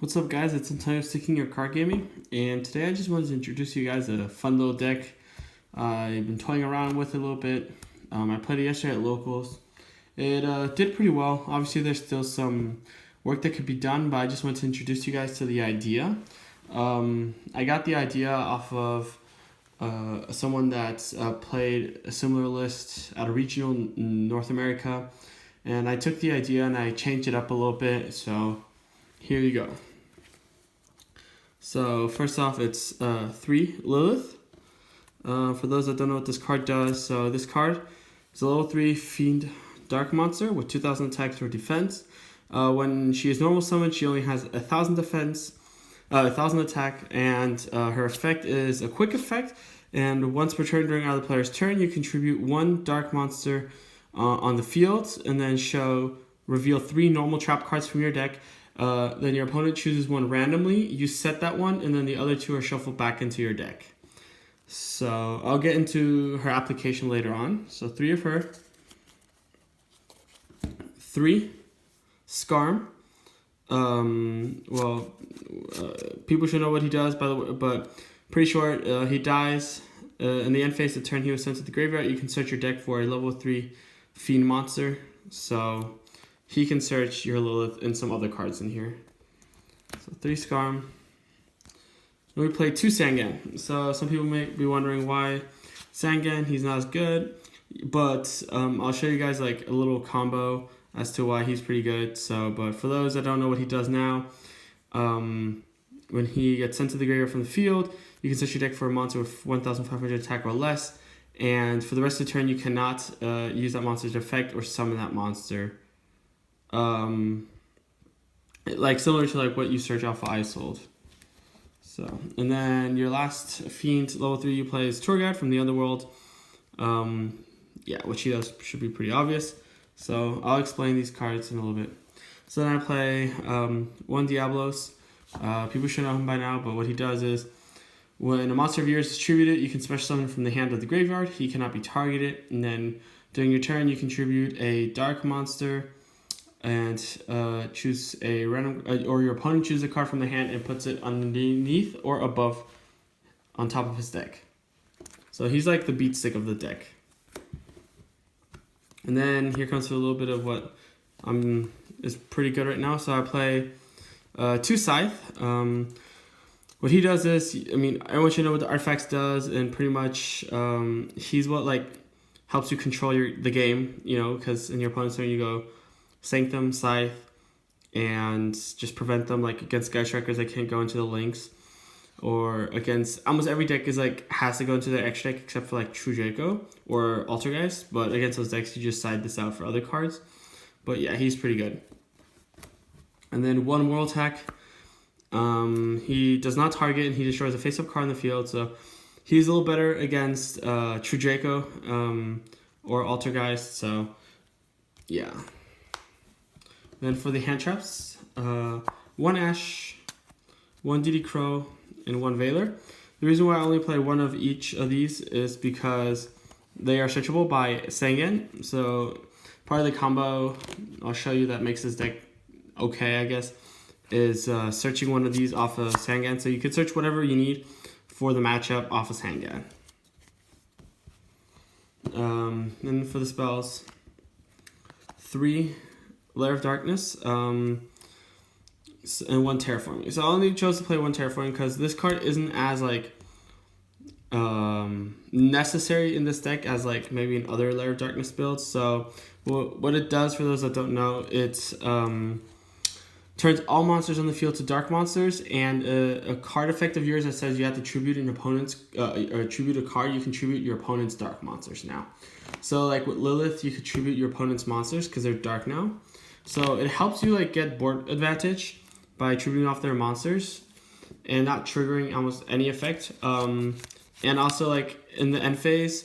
What's up, guys? It's Antonio Sticking Your Card Gaming, and today I just wanted to introduce you guys a fun little deck I've been toying around with a little bit. I played it yesterday at Locals. It did pretty well. Obviously, there's still some work that could be done, but I just wanted to introduce you guys to the idea. I got the idea off of someone that's played a similar list at a regional in North America, and I took the idea and I changed it up a little bit, so here you go. So first off, it's 3 Lilith. For those that don't know what this card does, so this card is a level 3 Fiend Dark Monster with 2000 attack through defense. When she is normal summoned, she only has 1000 defense, 1000 attack, and her effect is a quick effect. And once per turn during either player's turn, you contribute 1 dark monster on the field, and then reveal 3 normal trap cards from your deck. Then your opponent chooses one randomly, you set that one, and then the other 2 are shuffled back into your deck. So I'll get into her application later on. So 3 of her. 3 Scarm. People should know what he does, by the way, but pretty short. He dies in the end phase of the turn he was sent to the graveyard. You can search your deck for a level 3 Fiend monster. So he can search your Lilith and some other cards in here. So 3 Scarm. And we play 2 Sangan. So some people may be wondering why Sangan, he's not as good. But I'll show you guys like a little combo as to why he's pretty good. So, but for those that don't know what he does now, when he gets sent to the graveyard from the field, you can search your deck for a monster with 1500 attack or less. And for the rest of the turn, you cannot use that monster's effect or summon that monster. Like similar to like what you search off of Isold. So, and then your last Fiend level 3 you play is Tour Guide from the Underworld. Yeah, what she does should be pretty obvious. So I'll explain these cards in a little bit. So then I play 1 Diablos. People should know him by now, but what he does is when a monster of yours is distributed, you can special summon from the hand of the graveyard. He cannot be targeted, and then during your turn, you contribute a dark monster and choose a random, or your opponent chooses a card from the hand and puts it underneath or above on top of his deck. So he's like the beat stick of the deck. And then here comes a little bit of what is pretty good right now. So I play 2 Scythe. What he does is, I want you to know what the artifacts does, and pretty much he's what like helps you control the game, because in your opponent's turn you go Sanctum, Scythe, and just prevent them like against Sky Strikers that can't go into the links, or against almost every deck has to go into their extra deck except for like True Draco or Altergeist, but against those decks you just side this out for other cards. But yeah, he's pretty good. And then 1 World Attack. He does not target and he destroys a face-up card in the field, so he's a little better against True Draco or Altergeist, so yeah. Then for the hand traps, 1 Ash, 1 DD Crow, and 1 Veiler. The reason why I only play 1 of each of these is because they are searchable by Sangan. So part of the combo I'll show you that makes this deck okay, I guess, is searching 1 of these off of Sangan. So you can search whatever you need for the matchup off of Sangan. And for the spells, 3 Lair of Darkness, and 1 Terraforming. So I only chose to play 1 Terraforming because this card isn't as like necessary in this deck as like maybe in other Lair of Darkness builds. So what it does, for those that don't know, it's turns all monsters on the field to dark monsters, and a card effect of yours that says you have to tribute an opponent's or tribute a card, you can tribute your opponent's dark monsters now. So like with Lilith, you could tribute your opponent's monsters because they're dark now. So it helps you like get board advantage by tributing off their monsters and not triggering almost any effect. And also like in the end phase,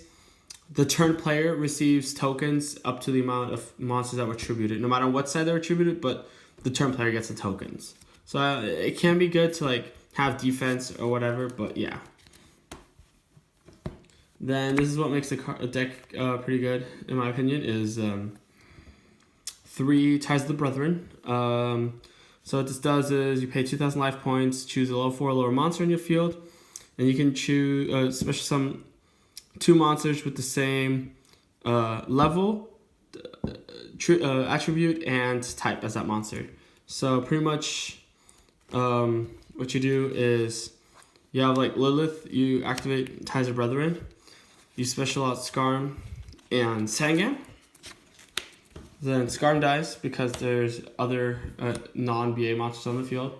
the turn player receives tokens up to the amount of monsters that were tributed, no matter what side they were tributed, but the turn player gets the tokens. So it can be good to like have defense or whatever, but yeah. Then this is what makes the deck pretty good, in my opinion, is 3 Ties of the Brethren. So what this does is you pay 2,000 life points, choose a level 4 or lower monster in your field, and you can choose especially some 2 monsters with the same level, attribute, and type as that monster. So pretty much what you do is you have like Lilith, you activate Ties of Brethren, you special out Skarm and Sangan. Then Skarm dies because there's other non-BA monsters on the field.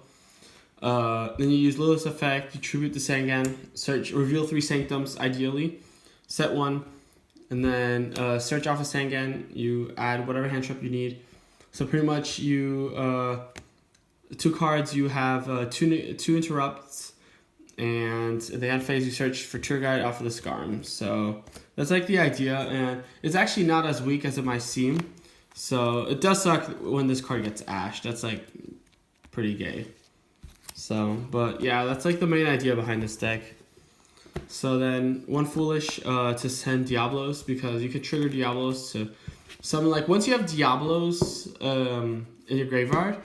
Then you use Lilith's effect, you tribute the Sangan, search, reveal 3 sanctums ideally, set 1, and then search off a Sangan, you add whatever hand trap you need. So pretty much you, 2 cards, you have 2 interrupts, and at the end phase you search for Tour Guide off of the Skarm. So that's like the idea, and it's actually not as weak as it might seem. So it does suck when this card gets ashed. That's like pretty gay. So, but yeah, that's like the main idea behind this deck. So then 1 Foolish to send Diablos, because you could trigger Diablos to summon, like once you have Diablos in your graveyard,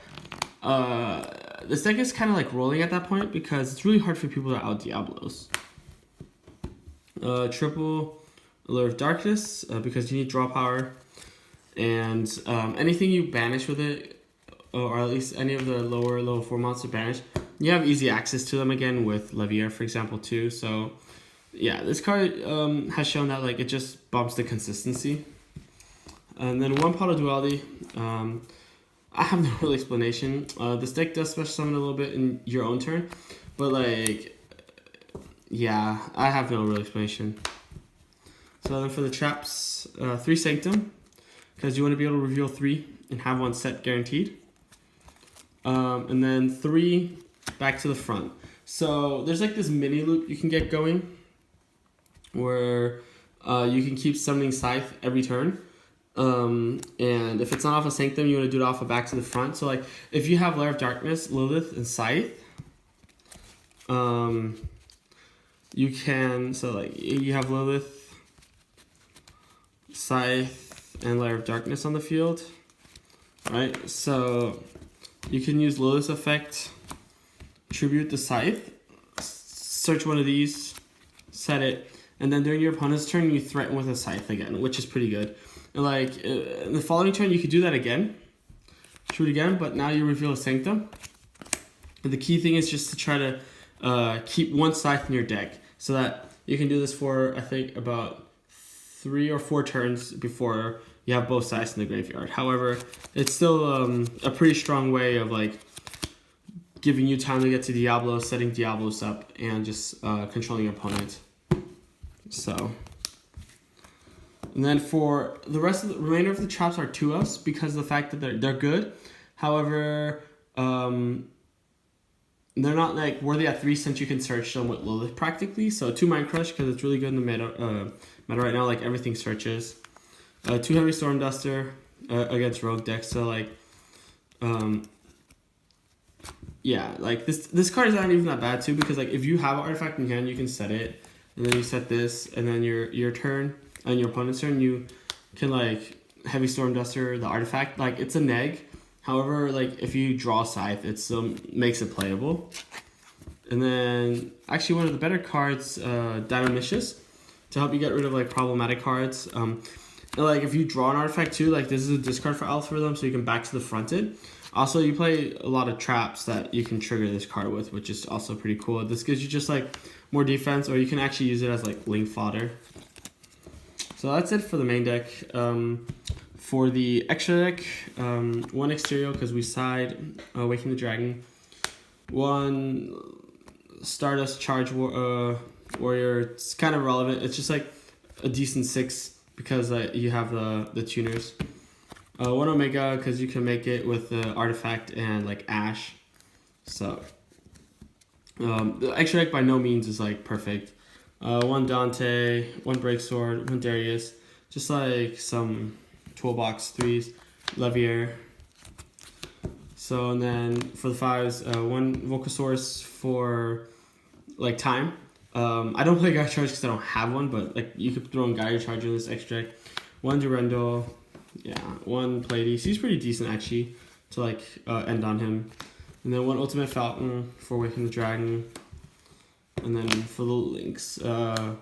this deck is kind of like rolling at that point because it's really hard for people to out Diablos. Triple Allure of Darkness because you need draw power. And anything you banish with it, or at least any of the lower level 4 monster banish, you have easy access to them again with Levier, for example, too. So yeah, this card has shown that like it just bumps the consistency. And then 1 Pot of Duality. I have no real explanation. This deck does special summon a little bit in your own turn, but like, yeah, I have no real explanation. So then for the traps, 3 Sanctum, because you want to be able to reveal 3 and have 1 set guaranteed. And then 3 back to the front. So there's like this mini loop you can get going where you can keep summoning Scythe every turn. And if it's not off a Sanctum, you want to do it off a back to the front. So like if you have Lair of Darkness, Lilith, and Scythe, you can, so like you have Lilith, Scythe, and Lair of Darkness on the field, right? So you can use Lilith's effect, tribute the Scythe, search one of these, set it, and then during your opponent's turn you threaten with a Scythe again, which is pretty good. And like in the following turn you could do that again, shoot again, but now you reveal a Sanctum. But the key thing is just to try to keep 1 Scythe in your deck, so that you can do this for I think about 3 or 4 turns before you have both Scythes in the graveyard. However, it's still a pretty strong way of like giving you time to get to Diablos, setting Diablos up, and just controlling your opponent. So, and then for the rest of the remainder of the traps are 2-ups because of the fact that they're good. However, they're not like worthy at 3 since you can search them with Lilith practically. So 2 Mind Crush because it's really good in the meta right now. Like everything searches. 2 Heavy Storm Duster against rogue decks. So like, yeah, like this card is not even that bad too, because like if you have an artifact in hand, you can set it, and then you set this, and then your turn and your opponent's turn, you can like Heavy Storm Duster the artifact. Like it's a neg. However, like if you draw Scythe, it still makes it playable. And then actually one of the better cards, Dynamicious, to help you get rid of like problematic cards. Like if you draw an artifact too, like this is a discard for algorithm, so you can back to the fronted. Also, you play a lot of traps that you can trigger this card with, which is also pretty cool. This gives you just like more defense, or you can actually use it as like link fodder. So that's it for the main deck. For the extra deck, 1 Exterior because we side Waking the Dragon, 1 Stardust Charge Warrior. It's kind of relevant. It's just like a decent 6. Because you have the tuners. 1 Omega because you can make it with the artifact and like Ash. So the extra deck by no means is like perfect. 1 Dante, 1 Breaksword, 1 Darius, just like some toolbox 3s, Levier. So and then for the 5s, 1 Volcasaurus for like time. I don't play Gaia Charge because I don't have one, but like you could throw in Gaia Charge in this extract. 1 Durendal, yeah, 1 Pleiades. He's pretty decent actually to like end on him. And then 1 Ultimate Falcon for Awaken the Dragon. And then for the links, 1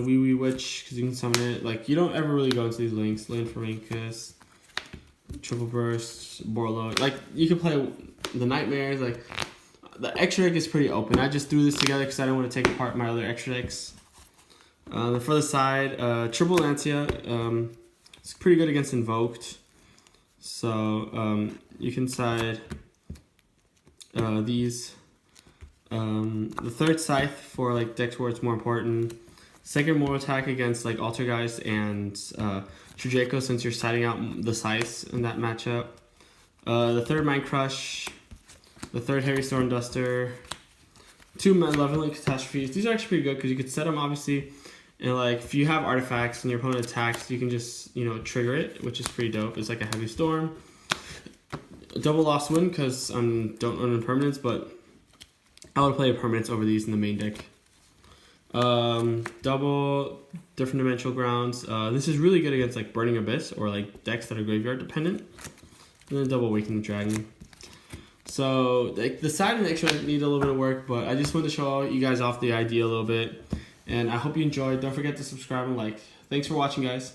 Wee Wee Witch, because you can summon it. Like, you don't ever really go into these links. Land for Mancus, Triple Burst, Borlo. Like, you can play the Nightmares. Like, the extra deck is pretty open. I just threw this together because I didn't want to take apart my other extra decks. Then for the side, Triple Lancia. It's pretty good against Invoked. So, you can side these. The third Scythe for like decks where it's more important. Second more attack against like Altergeist and Tridraco, since you're siding out the Scythes in that matchup. The third Mind Crush. The third Heavy Storm Duster. 2 Malevolent Catastrophes. These are actually pretty good because you could set them obviously. And like if you have artifacts and your opponent attacks, you can just, you know, trigger it, which is pretty dope. It's like a Heavy Storm. Double Lost Wind because I don't own permanents, but I would play a permanents over these in the main deck. Double Different Dimensional Grounds. This is really good against like Burning Abyss or like decks that are graveyard dependent. And then double Awaken the Dragon. So like the side and the extra need a little bit of work, but I just wanted to show you guys off the idea a little bit. And I hope you enjoyed. Don't forget to subscribe and like. Thanks for watching, guys.